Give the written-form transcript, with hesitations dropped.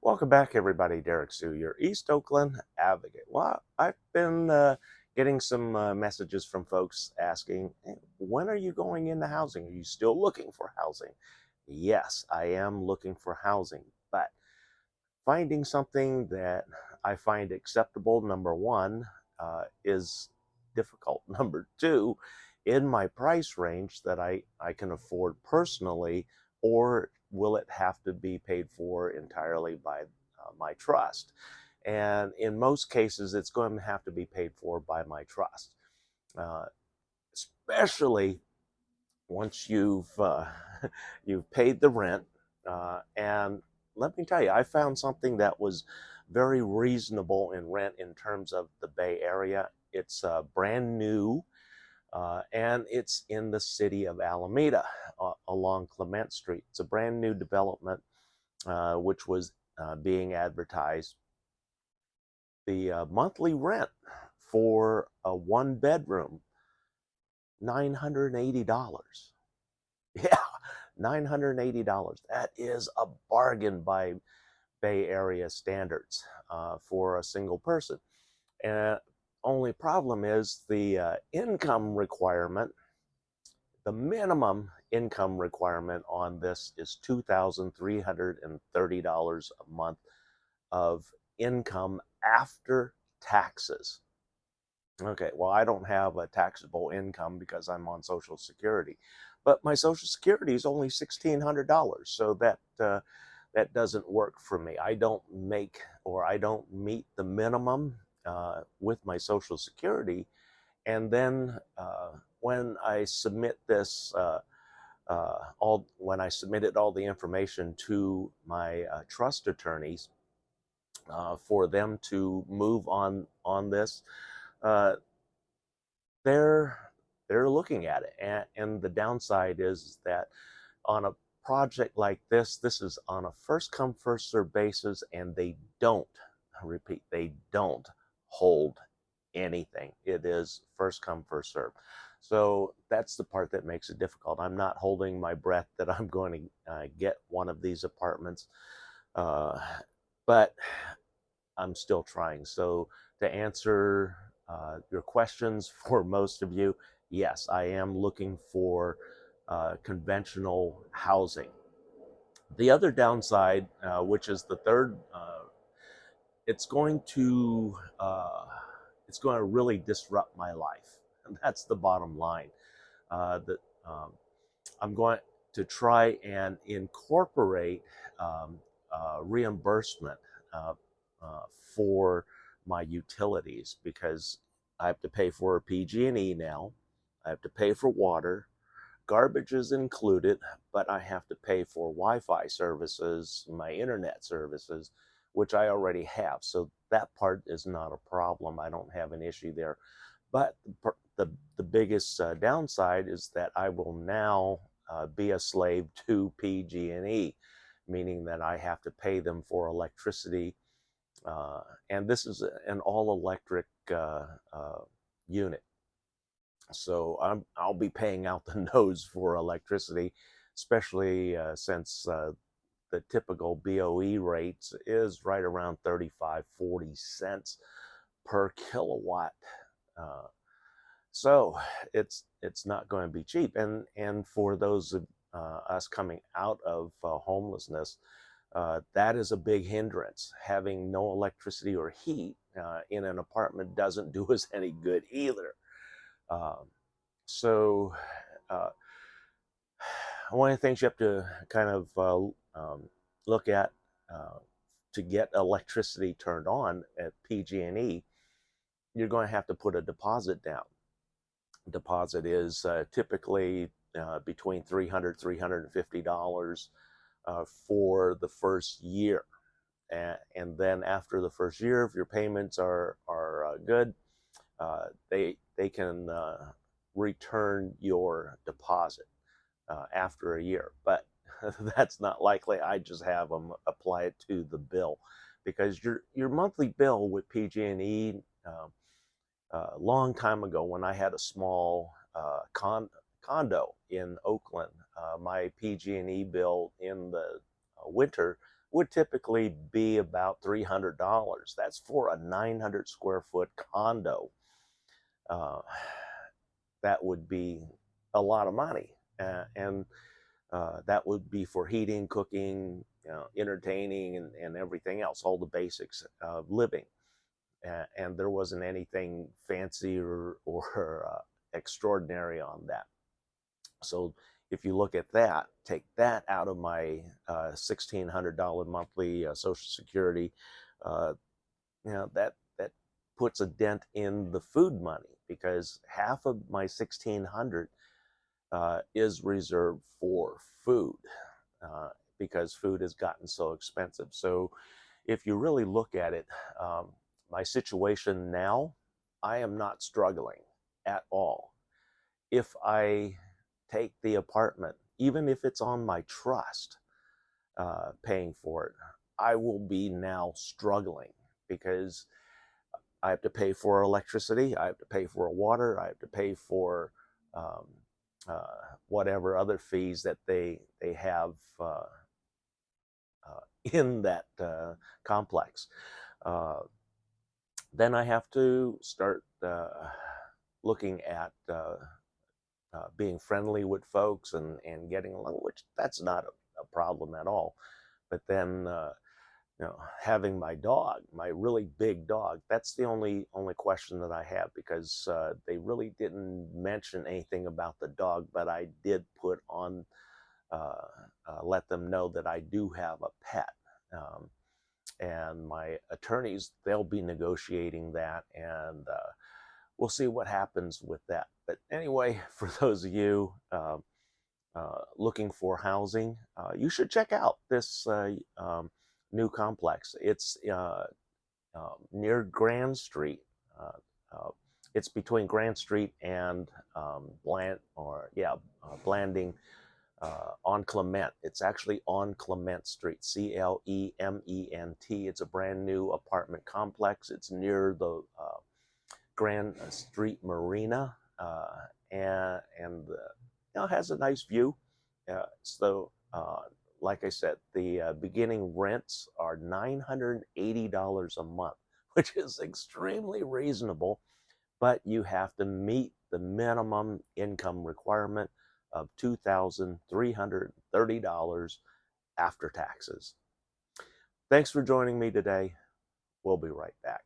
Welcome back, everybody. Derrick Sue, your East Oakland advocate. Well, I've been getting some messages from folks asking, "Hey, when are you going into housing? Are you still looking for housing?" Yes, I am looking for housing, but finding something that I find acceptable, number one, is difficult. Number two, in my price range that I can afford personally, or will it have to be paid for entirely by my trust? And in most cases, it's going to have to be paid for by my trust, uh, especially once you've paid the rent. And let me tell you, I found something that was very reasonable in rent in terms of the Bay Area. It's brand new, and it's in the city of Alameda along Clement Street. It's a brand new development, which was being advertised. The monthly rent for a one bedroom, $980. Yeah, $980. That is a bargain by Bay Area standards for a single person. And only problem is the income requirement. The minimum income requirement on this is $2,330 a month of income after taxes. Okay, well, I don't have a taxable income because I'm on Social Security, but my Social Security is only $1,600, so that doesn't work for me. I don't make or I don't meet the minimum with my Social Security, and then when I submit this. When I submitted all the information to my trust attorneys for them to move on this, uh, they're they're looking at it, and the downside is that on a project like this is on a first come first serve basis, and they don't, I repeat, they don't hold anything. It is first come first serve. So that's the part that makes it difficult. I'm not holding my breath that I'm going to get one of these apartments, uh, but I'm still trying. So to answer your questions for most of you, yes, I am looking for conventional housing. The other downside, which is the third, it's going to it's going to really disrupt my life. And that's the bottom line. That I'm going to try and incorporate um, reimbursement uh, uh, for my utilities, because I have to pay for PG&E now. I have to pay for water. Garbage is included, but I have to pay for Wi-Fi services, my internet services, which I already have. So that part is not a problem. I don't have an issue there. But the biggest downside is that I will now be a slave to PG&E, meaning that I have to pay them for electricity. And this is an all-electric unit. So I'll be paying out the nose for electricity, especially since the typical BOE rates is right around 35-40 cents per kilowatt. Uh, so it's not going to be cheap, and for those of us coming out of homelessness, that is a big hindrance. Having no electricity or heat in an apartment doesn't do us any good either. Um, so uh, one of the things you have to kind of look at uh, to get electricity turned on at PG&E, you're going to have to put a deposit down. Deposit is typically between $300-$350 for the first year. And then after the first year, if your payments are good, they can return your deposit after a year. But that's not likely. I just have them apply it to the bill, because your monthly bill with PG&E, a long time ago when I had a small condo in Oakland, my PG&E bill in the winter would typically be about $300. That's for a 900 square foot condo. Uh, that would be a lot of money. And that would be for heating, cooking, entertaining, and everything else, all the basics of living. And there wasn't anything fancy or extraordinary on that. So if you look at that, take that out of my $1,600 monthly Social Security, uh, that puts a dent in the food money, because half of my 1,600 is reserved for food, uh, because food has gotten so expensive. So if you really look at it, my situation now, I am not struggling at all. If I take the apartment, even if it's on my trust, paying for it, I will be now struggling, because I have to pay for electricity, I have to pay for water, I have to pay for um, whatever other fees that they have in that complex. Uh, then I have to start looking at being friendly with folks and getting along, which that's not a problem at all. But then, having my dog, my really big dog, that's the only question that I have, because they really didn't mention anything about the dog, but I did put on, let them know that I do have a pet. Um, and my attorneys, they'll be negotiating that, and we'll see what happens with that. But anyway, for those of you looking for housing, you should check out this new complex. It's near Grand Street. Uh, uh, it's between Grand Street and Blanding, on Clement. It's actually on Clement Street, Clement. It's a brand new apartment complex. It's near the Grand Street Marina, and has a nice view. Like I said, the beginning rents are $980 a month, which is extremely reasonable, but you have to meet the minimum income requirement of $2,330 after taxes. Thanks for joining me today. We'll be right back.